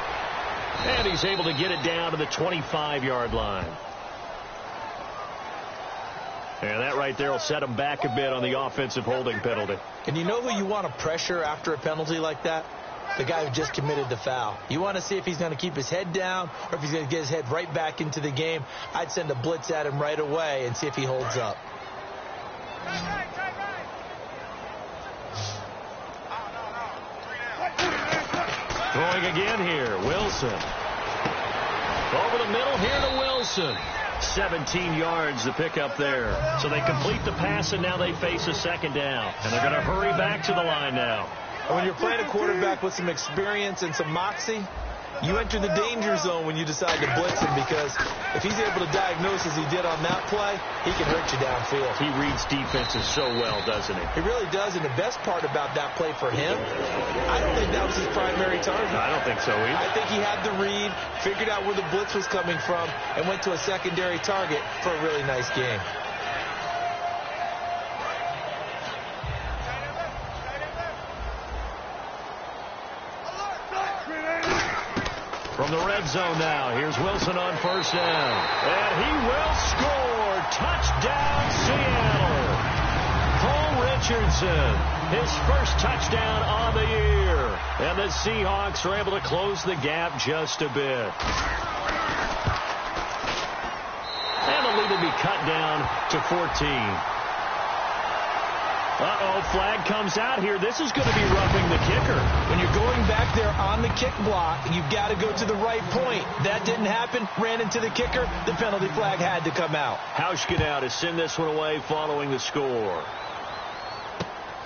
And he's able to get it down to the 25-yard line. And that right there will set him back a bit on the offensive holding penalty. And you know who you want to pressure after a penalty like that? The guy who just committed the foul. You want to see if he's going to keep his head down or if he's going to get his head right back into the game. I'd send a blitz at him right away and see if he holds up. Throwing again here, Wilson. Over the middle here to Wilson. 17 yards to pick up there. So they complete the pass, and now they face a second down. And they're going to hurry back to the line now. When you're playing a quarterback with some experience and some moxie, you enter the danger zone when you decide to blitz him, because if he's able to diagnose as he did on that play, he can hurt you downfield. He reads defenses so well, doesn't he? He really does, and the best part about that play for him, I don't think that was his primary target. I don't think so either. I think he had the read, figured out where the blitz was coming from, and went to a secondary target for a really nice game. From the red zone now, here's Wilson on 1st down. And he will score. Touchdown, Seattle. Paul Richardson, his first touchdown on the year. And the Seahawks are able to close the gap just a bit. And the lead will be cut down to 14. Uh-oh, flag comes out here. This is going to be roughing the kicker. When you're going back there on the kick block, you've got to go to the right point. That didn't happen. Ran into the kicker. The penalty flag had to come out. Hauschka now to send this one away following the score.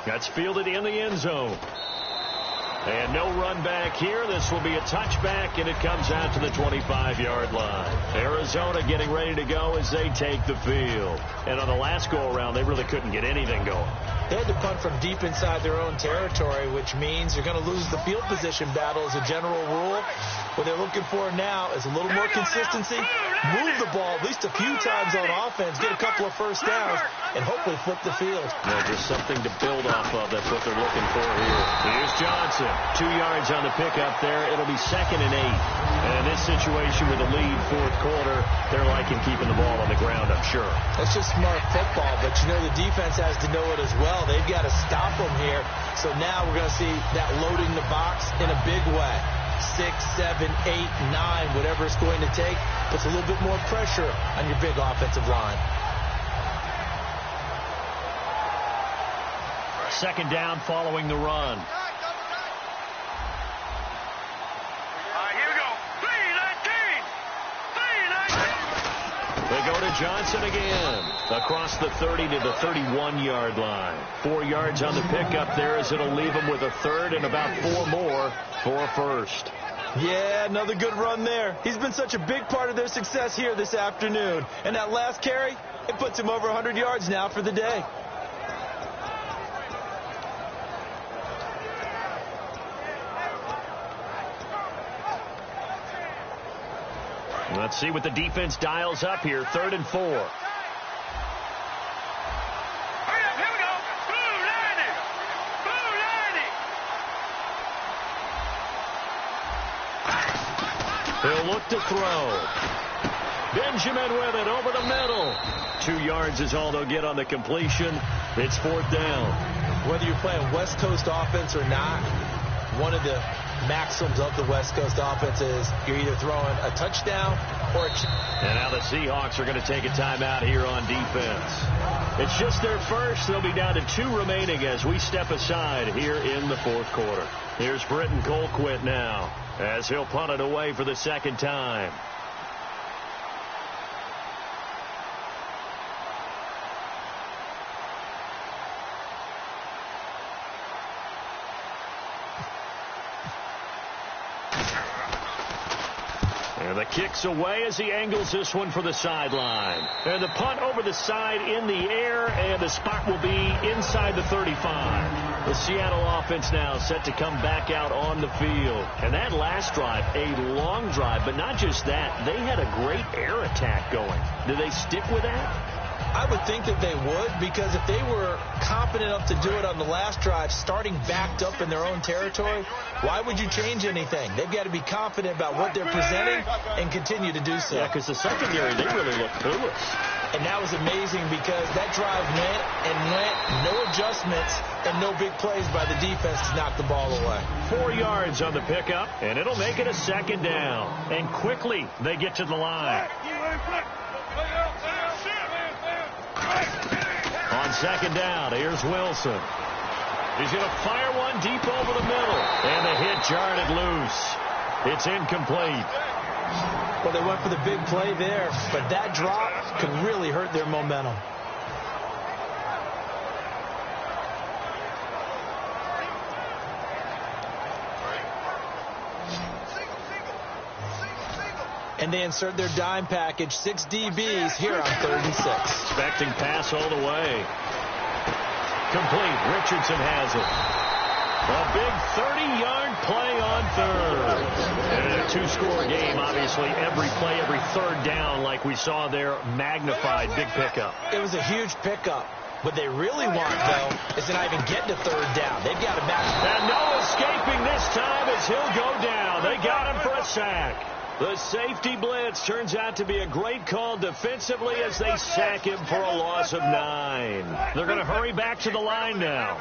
That's fielded in the end zone. And no run back here. This will be a touchback, and it comes out to the 25-yard line. Arizona getting ready to go as they take the field. And on the last go-around, they really couldn't get anything going. They had to punt from deep inside their own territory, which means you're going to lose the field position battle as a general rule. What they're looking for now is a little more consistency, move the ball at least a few times on offense, get a couple of first downs, and hopefully flip the field. Yeah, just something to build off of. That's what they're looking for here. Here's Johnson. 2 yards on the pickup there. It'll be 2nd and 8. And in this situation with a lead, 4th quarter, they're liking keeping the ball on the ground, I'm sure. That's just smart football, but you know the defense has to know it as well. They've got to stop them here. So now we're going to see that loading the box in a big way. 6, 7, 8, 9, whatever it's going to take, puts a little bit more pressure on your big offensive line. 2nd down following the run. They go to Johnson again. Across the 30 to the 31-yard line. 4 yards on the pickup there as it'll leave him with a 3rd and about 4 more for a 1st. Yeah, another good run there. He's been such a big part of their success here this afternoon. And that last carry, it puts him over 100 yards now for the day. Let's see what the defense dials up here. 3rd and 4. Hurry up, here we go. Blue 90. He'll look to throw. Benjamin with it over the middle. 2 yards is all they'll get on the completion. It's 4th down. Whether you're playing West Coast offense or not, one of the maxims of the West Coast offense is you're either throwing a touchdown or a... And now the Seahawks are going to take a timeout here on defense. It's just their first. They'll be down to 2 remaining as we step aside here in the 4th quarter. Here's Britton Colquitt now as he'll punt it away for the 2nd time. And the kick's away as he angles this one for the sideline. And the punt over the side in the air, and the spot will be inside the 35. The Seattle offense now set to come back out on the field. And that last drive, a long drive, but not just that. They had a great air attack going. Do they stick with that? I would think that they would, because if they were confident enough to do it on the last drive, starting backed up in their own territory, why would you change anything? They've got to be confident about what they're presenting and continue to do so. Yeah, because the secondary, they really look clueless. And that was amazing because that drive went and went, no adjustments and no big plays by the defense to knock the ball away. 4 yards on the pickup, and it'll make it a second down. And quickly, they get to the line. On second down, here's Wilson. He's going to fire one deep over the middle. And the hit jarred it loose. It's incomplete. Well, they went for the big play there, but that drop could really hurt their momentum. And they insert their dime package, 6 DBs here on 3rd and 6. Expecting pass all the way. Complete. Richardson has it. A big 30-yard play on third. And in a two-score game, obviously, every play, every third down, like we saw there, magnified. Big pickup. It was a huge pickup. What they really want, though, is to not even get to third down. They've got to match. And no escaping this time as he'll go down. They got him for a sack. The safety blitz turns out to be a great call defensively as they sack him for a loss of 9. They're going to hurry back to the line now.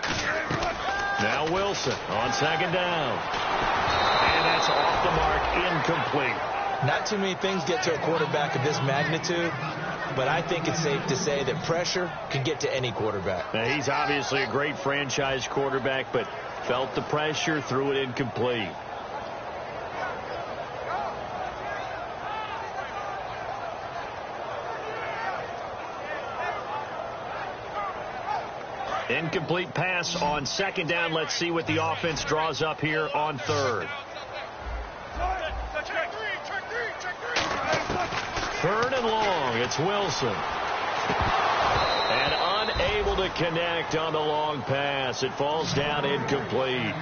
Now Wilson on second down. And that's off the mark, incomplete. Not too many things get to a quarterback of this magnitude, but I think it's safe to say that pressure can get to any quarterback. Now, he's obviously a great franchise quarterback, but felt the pressure, threw it incomplete. Incomplete pass on second down. Let's see what the offense draws up here on third. 3rd and long. It's Wilson. And unable to connect on the long pass. It falls down incomplete.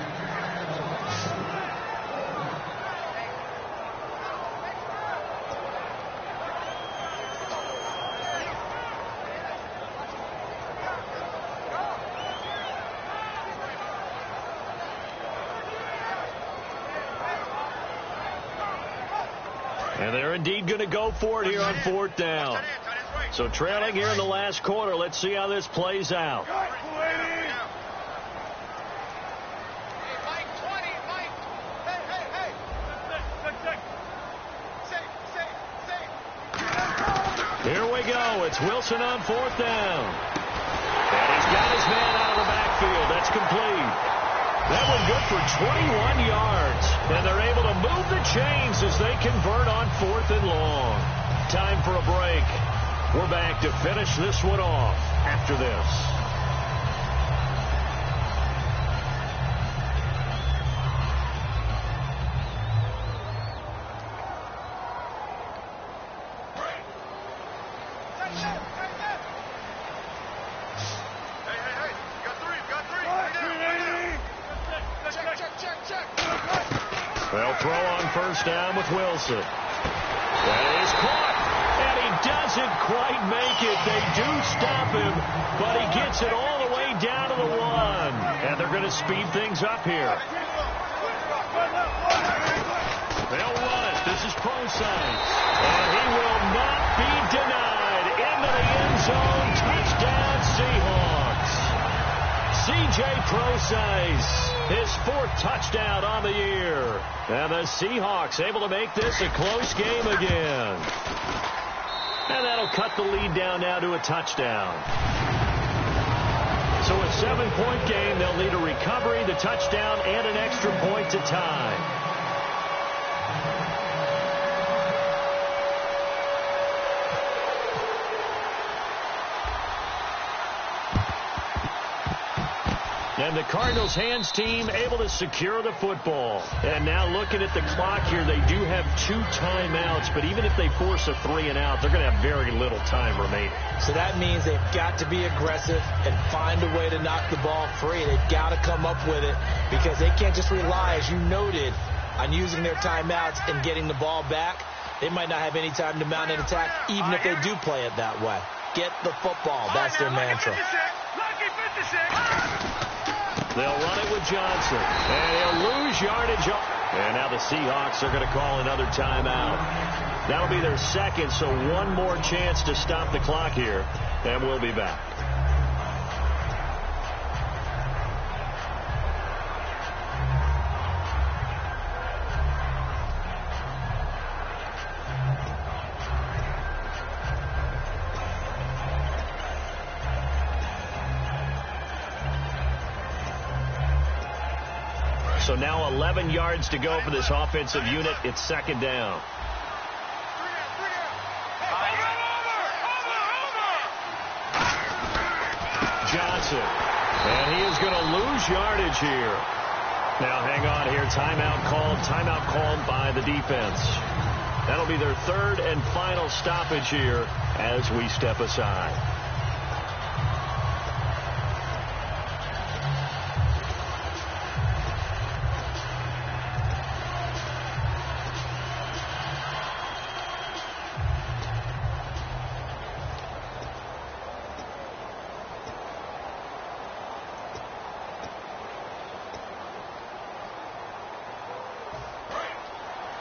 And they're indeed going to go for it here on 4th down. So trailing here in the last quarter. Let's see how this plays out. Here we go. It's Wilson on 4th down. And he's got his man out of the backfield. That's complete. That one good for 21 yards. And they're able to move the chains as they convert on 4th and long. Time for a break. We're back to finish this one off after this. They'll throw on 1st down with Wilson. That is caught. And he doesn't quite make it. They do stop him, but he gets it all the way down to the 1. And they're going to speed things up here. They'll run it. This is Prosise. And he will not be denied. Into the end zone. Touchdown, Seahawks. C.J. Prosise, his 4th touchdown on the year. And the Seahawks able to make this a close game again. And that'll cut the lead down now to a touchdown. So a 7-point game, they'll need a recovery, the touchdown, and an extra point to tie. And the Cardinals hands team able to secure the football. And now looking at the clock here, they do have 2 timeouts, but even if they force a 3-and-out, they're going to have very little time remaining. So that means they've got to be aggressive and find a way to knock the ball free. They've got to come up with it because they can't just rely, as you noted, on using their timeouts and getting the ball back. They might not have any time to mount an attack, even if they do play it that way. Get the football. That's their mantra. They'll run it with Johnson, and he'll lose yardage. And now the Seahawks are going to call another timeout. That'll be their second, so one more chance to stop the clock here, and we'll be back. So now 11 yards to go for this offensive unit. It's second down. Johnson. And he is going to lose yardage here. Now hang on here. Timeout called by the defense. That'll be their third and final stoppage here as we step aside.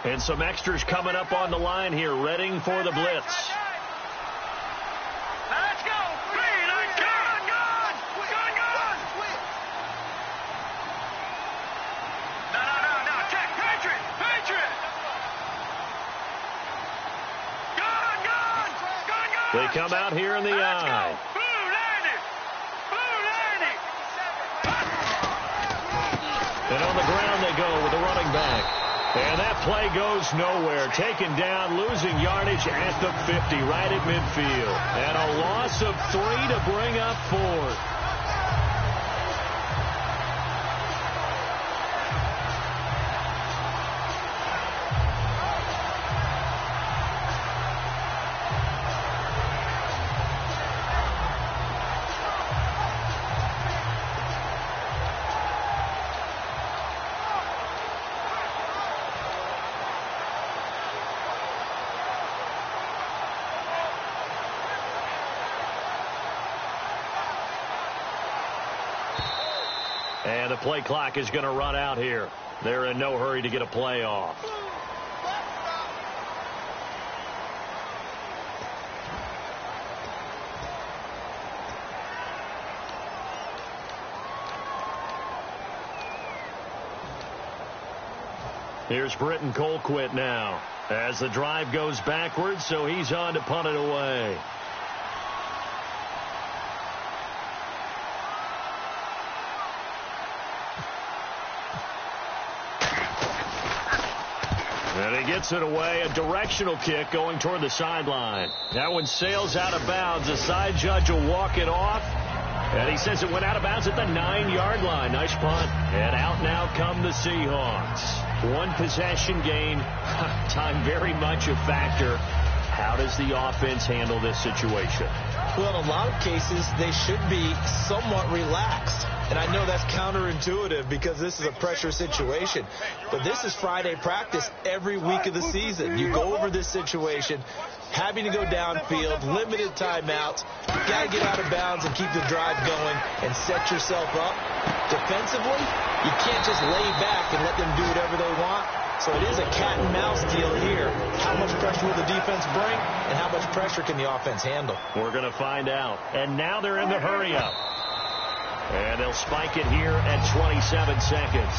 And some extras coming up on the line here, readying for the blitz. Let's go! No. Check! Patriot! Gun! They come out here in the eye. Blue 90! And on the ground they go with the running back. And that play goes nowhere. Taken down, losing yardage at the 50, right at midfield. And a loss of 3 to bring up 4. And the play clock is going to run out here. They're in no hurry to get a play off. Here's Britton Colquitt now as the drive goes backwards, so he's on to punt it away. And he gets it away, a directional kick going toward the sideline. That one sails out of bounds. The side judge will walk it off. And he says it went out of bounds at the 9-yard line. Nice punt. And out now come the Seahawks. One possession gain. Time very much a factor. How does the offense handle this situation? Well, in a lot of cases, they should be somewhat relaxed. And I know that's counterintuitive because this is a pressure situation. But this is Friday practice every week of the season. You go over this situation, having to go downfield, limited timeouts. You got to get out of bounds and keep the drive going and set yourself up. Defensively, you can't just lay back and let them do whatever they want. So it is a cat and mouse deal here. How much pressure will the defense bring and how much pressure can the offense handle? We're going to find out. And now they're in the hurry up. And they'll spike it here at 27 seconds.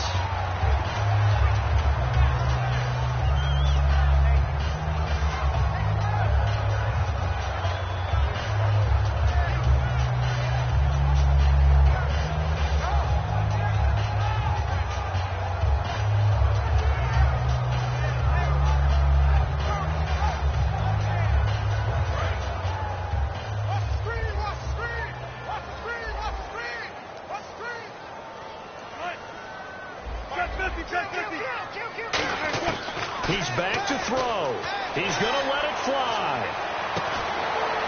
He's back to throw. He's going to let it fly.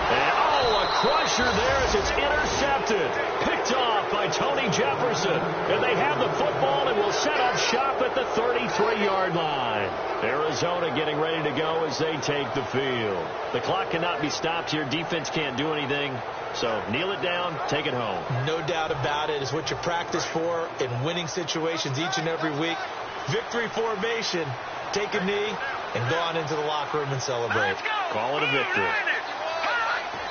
And, a crusher there as it's intercepted. Picked off by Tony Jefferson. And they have the football and will set up shop at the 33-yard line. Arizona getting ready to go as they take the field. The clock cannot be stopped here. Defense can't do anything. So kneel it down, take it home. No doubt about it. It's what you practice for in winning situations each and every week. Victory formation. Take a knee and go on into the locker room and celebrate. Call it a victory.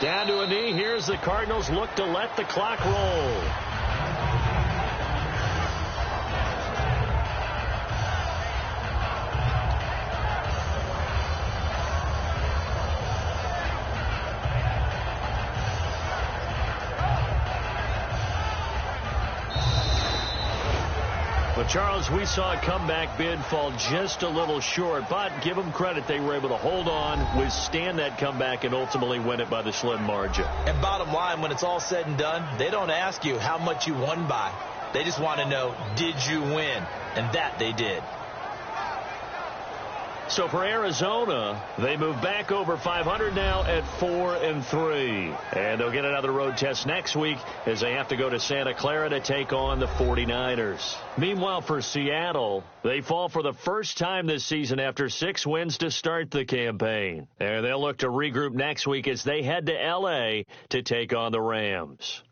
Down to a knee. Here's the Cardinals look to let the clock roll. But, Charles, we saw a comeback bid fall just a little short, but give them credit. They were able to hold on, withstand that comeback, and ultimately win it by the slim margin. And bottom line, when it's all said and done, they don't ask you how much you won by. They just want to know, did you win? And that they did. So for Arizona, they move back over 500 now at 4-3. And they'll get another road test next week as they have to go to Santa Clara to take on the 49ers. Meanwhile, for Seattle, they fall for the first time this season after 6 wins to start the campaign. And they'll look to regroup next week as they head to L.A. to take on the Rams.